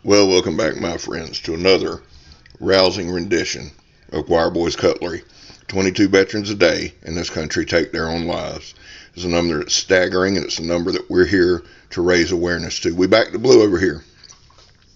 Well, welcome back, my friends, to another rousing rendition of Wire Boys Cutlery. 22 veterans a day in this country take their own lives. It's a number that's staggering, and it's a number that we're here to raise awareness to. We back the blue over here.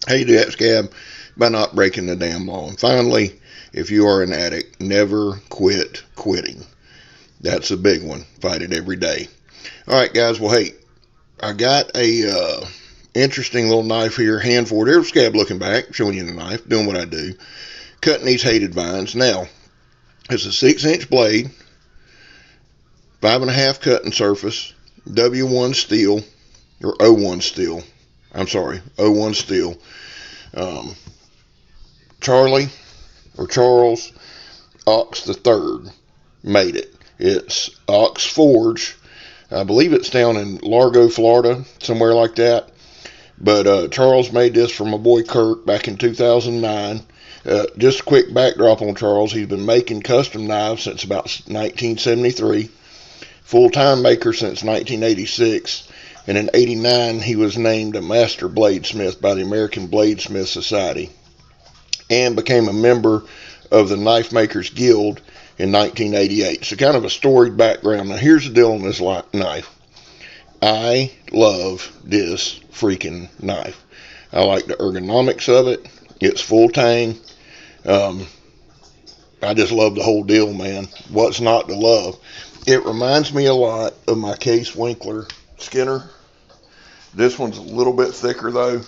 How you do that, Scab? By not breaking the damn law. And finally, if you are an addict, never quit quitting. That's a big one. Fight it every day. All right, guys. Well, hey, I got a interesting little knife here, hand forward. There's Scab looking back, showing you the knife, doing what I do, cutting these hated vines. Now, it's a 6-inch blade, 5.5 cutting surface, W1 steel, or O1 steel. I'm sorry, O1 steel. Charles Ox III made it. It's Ox Forge. I believe it's down in Largo, Florida, somewhere like that. But Charles made this for my boy Kirk back in 2009. Just a quick backdrop on Charles. He's been making custom knives since about 1973. Full-time maker since 1986. And in 89, he was named a master bladesmith by the American Bladesmith Society. And became a member of the Knife Makers Guild in 1988. So kind of a storied background. Now here's the deal on this knife. I love this freaking knife. I like the ergonomics of it. It's full tang. I just love the whole deal, man. What's not to love? It reminds me a lot of my Case Winkler Skinner. This one's a little bit thicker though.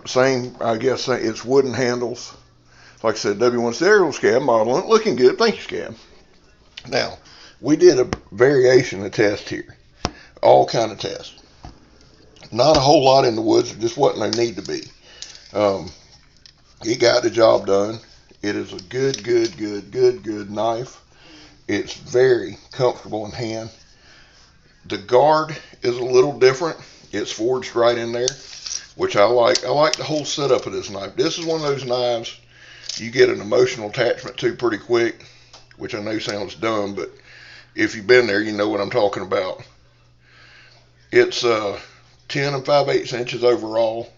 Same, I guess, it's wooden handles. Like I said, W1 stereo Scab modeling. Looking good. Thank you, Scab. Now, we did a variation of test here. All kind of tests. Not a whole lot in the woods, just what they need to be. He got the job done. It is a good knife. It's very comfortable in hand. The guard is a little different. It's forged right in there, which I like. I like the whole setup of this knife. This is one of those knives you get an emotional attachment to pretty quick, which I know sounds dumb, but if you've been there, you know what I'm talking about. It's 10 5/8 inches overall.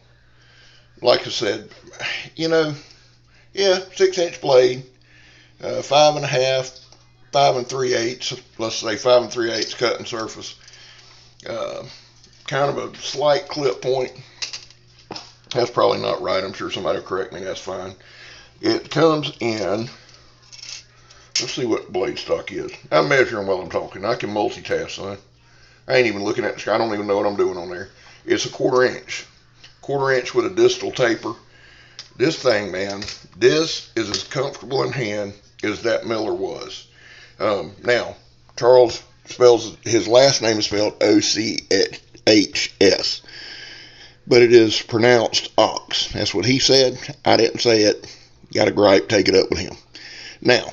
Like I said, 6-inch blade, 5.5, 5 3/8, let's say 5 3/8 cutting surface. Kind of a slight clip point. That's probably not right. I'm sure somebody will correct me. That's fine. It comes in, let's see what blade stock is. I'm measuring while I'm talking. I can multitask, son. I ain't even looking at the sky. I don't even know what I'm doing on there. It's a 1/4 inch. 1/4 inch with a distal taper. This thing, man, this is as comfortable in hand as that Miller was. Now, Charles spells, his last name is spelled O-C-H-S. But it is pronounced Ox. That's what he said. I didn't say it. Got a gripe, take it up with him. Now,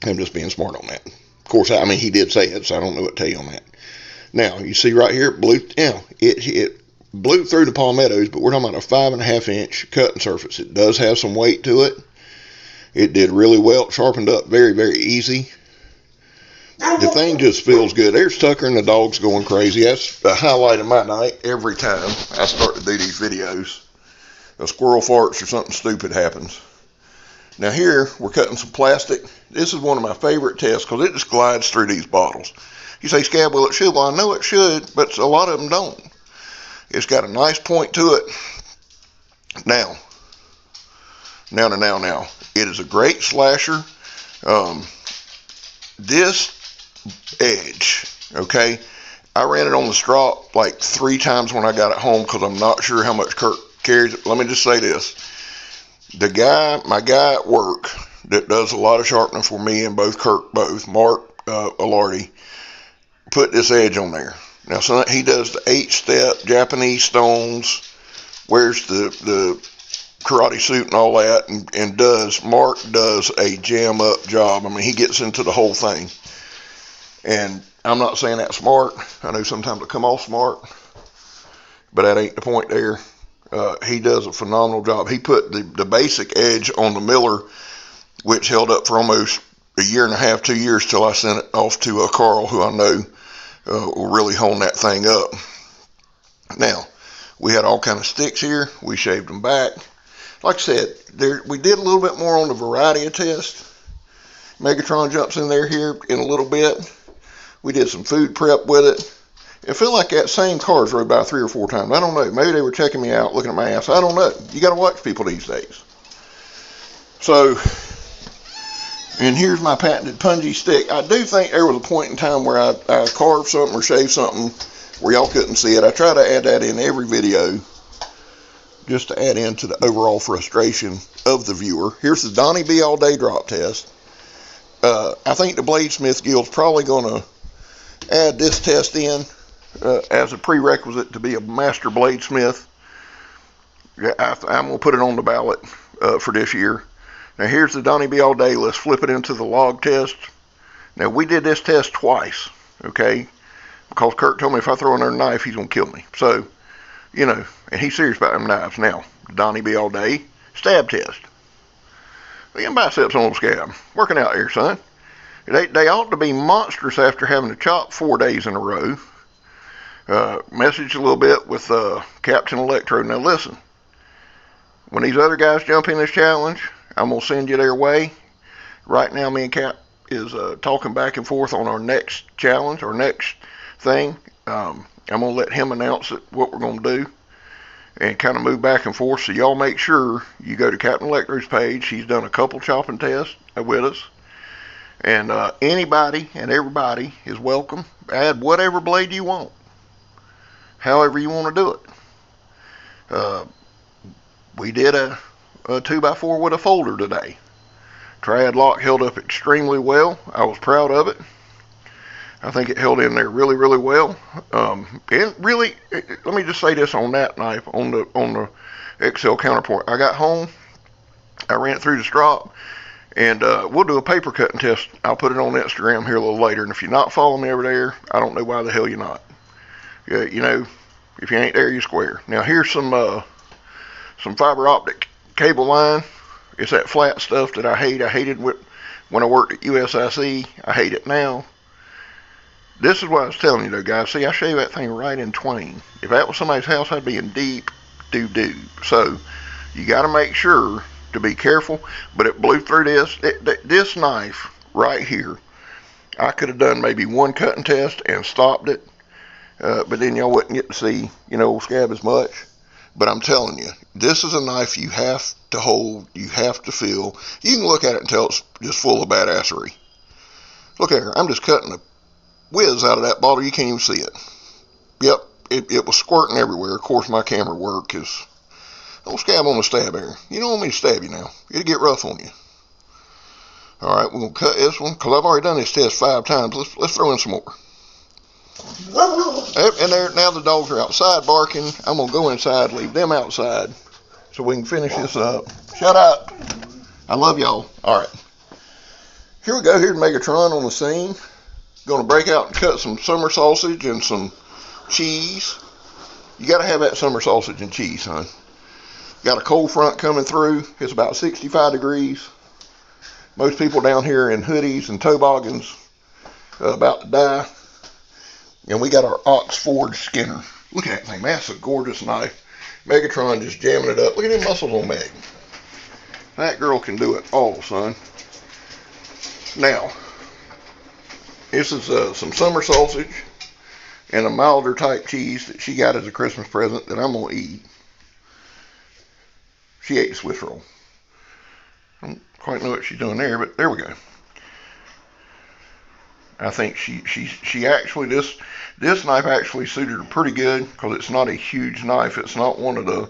I'm just being smart on that. Of course, he did say it, so I don't know what to tell you on that. Now, you see right here, it blew through the palmettos, but we're talking about a 5.5 inch cutting surface. It does have some weight to it. It did really well. It sharpened up very, very easy. The thing just feels good. There's Tucker and the dog's going crazy. That's the highlight of my night every time I start to do these videos. A squirrel farts or something stupid happens. Now here, we're cutting some plastic. This is one of my favorite tests because it just glides through these bottles. You say, Scab, well, it should. Well, I know it should, but a lot of them don't. It's got a nice point to it. Now. It is a great slasher. This edge, okay, I ran it on the strop like 3 times when I got it home because I'm not sure how much Kirk carries it. Let me just say this. My guy at work that does a lot of sharpening for me and Mark Alardi, put this edge on there. Now, so he does the 8-step Japanese stones, wears the karate suit and all that, and Mark does a jam up job. He gets into the whole thing. And I'm not saying that's smart. I know sometimes it come off smart, but that ain't the point there. He does a phenomenal job. He put the basic edge on the Miller, which held up for almost a year and a half, 2 years, till I sent it off to Carl, who I know will really hone that thing up. Now, We had all kind of sticks here. We shaved them back. Like I said, we did a little bit more on the variety of test. Megatron jumps in there here in a little bit. We did some food prep with it. It felt like that same car's rode by 3 or 4 times. I don't know. Maybe they were checking me out, looking at my ass. I don't know. You got to watch people these days. So, and here's my patented punji stick. I do think there was a point in time where I carved something or shaved something where y'all couldn't see it. I try to add that in every video just to add into the overall frustration of the viewer. Here's the Donnie B all day drop test. I think the Bladesmith Guild's probably going to add this test in as a prerequisite to be a master bladesmith. I'm going to put it on the ballot for this year. Now here's the Donnie B all day. Let's flip it into the log test. Now we did this test twice, okay? Because Kurt told me if I throw another knife, he's going to kill me. So, you know, and he's serious about them knives. Now, Donnie B all day stab test. Look at biceps on the scab. Working out here, son. They ought to be monstrous after having to chop 4 days in a row. Message a little bit with Captain Electro. Now listen, when these other guys jump in this challenge, I'm going to send you their way. Right now, me and Cap is talking back and forth on our next challenge, our next thing. I'm going to let him announce what we're going to do and kind of move back and forth. So y'all make sure you go to Captain Electro's page. He's done a couple chopping tests with us. And anybody and everybody is welcome. Add whatever blade you want, however you want to do it. We did a 2x4 with a folder today. Triad lock held up extremely well. I was proud of it. I think it held in there really, really well. And really, let me just say this on that knife, on the XL counterpoint. I got home, I ran it through the strop, and we'll do a paper cutting test. I'll put it on Instagram here a little later. And if you're not following me over there, I don't know why the hell you're not. Yeah, you know, if you ain't there, you square. Now here's some fiber optic cable line. It's that flat stuff that I hate. I hated when I worked at USIC. I hate it now. This is what I was telling you though, guys. See, I shaved that thing right in twain. If that was somebody's house, I'd be in deep doo-doo. So you got to make sure to be careful. But it blew through this. This knife right here, I could have done maybe one cutting test and stopped it. But then y'all wouldn't get to see, you know, scab as much. But I'm telling you, this is a knife you have to hold, you have to feel. You can look at it and tell it's just full of badassery. Look at her, I'm just cutting the whiz out of that bottle, you can't even see it. Yep, it was squirting everywhere. Of course, my camera work is, don't scab on the stab area. You don't want me to stab you now. It'll get rough on you. Alright, we're going to cut this one, because I've already done this test 5 times. Let's throw in some more. And there, now the dogs are outside barking. I'm going to go inside, leave them outside, so we can finish this up. Shut up. I love y'all. Alright. Here we go. Here's Megatron on the scene. Going to break out and cut some summer sausage and some cheese. You got to have that summer sausage and cheese, son. Got a cold front coming through. It's about 65 degrees. Most people down here in hoodies and toboggans about to die. And we got our Ox Forge Skinner. Look at that thing, man. That's a gorgeous knife. Megatron just jamming it up. Look at them muscles on Meg. That girl can do it all, son. Now, this is some summer sausage and a milder type cheese that she got as a Christmas present that I'm going to eat. She ate the Swiss roll. I don't quite know what she's doing there, but there we go. I think she actually, this knife actually suited her pretty good because it's not a huge knife. It's not one of the,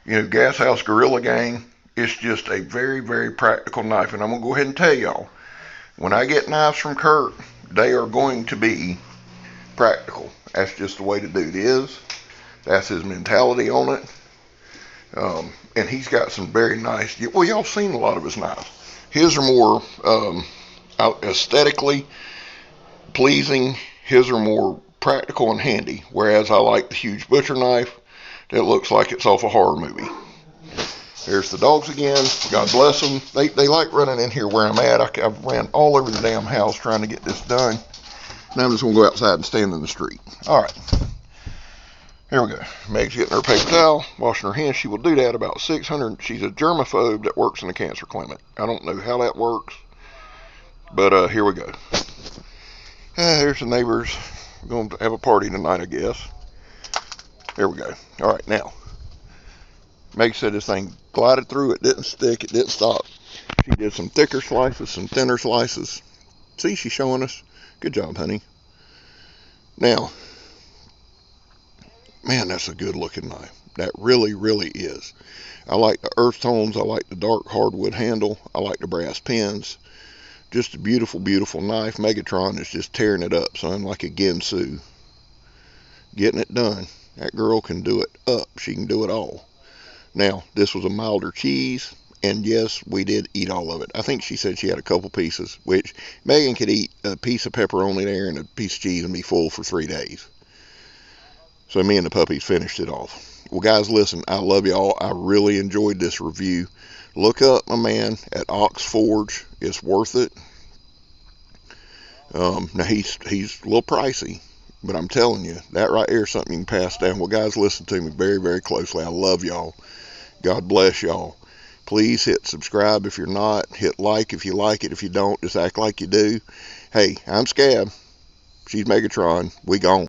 you know, Gas House Gorilla Gang. It's just a very, very practical knife. And I'm going to go ahead and tell y'all, when I get knives from Kurt, they are going to be practical. That's just the way the dude is. That's his mentality on it. And he's got some very nice, well, y'all seen a lot of his knives. His are more aesthetically pleasing. His are more practical and handy, whereas I like the huge butcher knife that looks like it's off a horror movie. There's the dogs again. God bless them. They like running in here where I'm at. I've ran all over the damn house trying to get this done. Now I'm just going to go outside and stand in the street. All right. Here we go. Meg's getting her paper towel, washing her hands. She will do that about 600. She's a germaphobe that works in a cancer clinic. I don't know how that works, but here we go. Here's the neighbors. We're going to have a party tonight, I guess. Here we go. All right, now. Meg said this thing glided through. It didn't stick. It didn't stop. She did some thicker slices, some thinner slices. See, she's showing us. Good job, honey. Now, man, that's a good looking knife. That really, really is. I like the earth tones. I like the dark hardwood handle. I like the brass pins. Just a beautiful, beautiful knife. Megatron is just tearing it up, son, like a Ginsu. Getting it done. That girl can do it up. She can do it all. Now, this was a milder cheese, and yes, we did eat all of it. I think she said she had a couple pieces, which Megan could eat a piece of pepperoni there and a piece of cheese and be full for 3 days. So me and the puppies finished it off. Well, guys, listen, I love y'all. I really enjoyed this review. Look up my man at Ox Forge. It's worth it. Now, he's a little pricey, but I'm telling you, that right there is something you can pass down. Well, guys, listen to me very, very closely. I love y'all. God bless y'all. Please hit subscribe if you're not. Hit like if you like it. If you don't, just act like you do. Hey, I'm Scab. She's Megatron. We gone.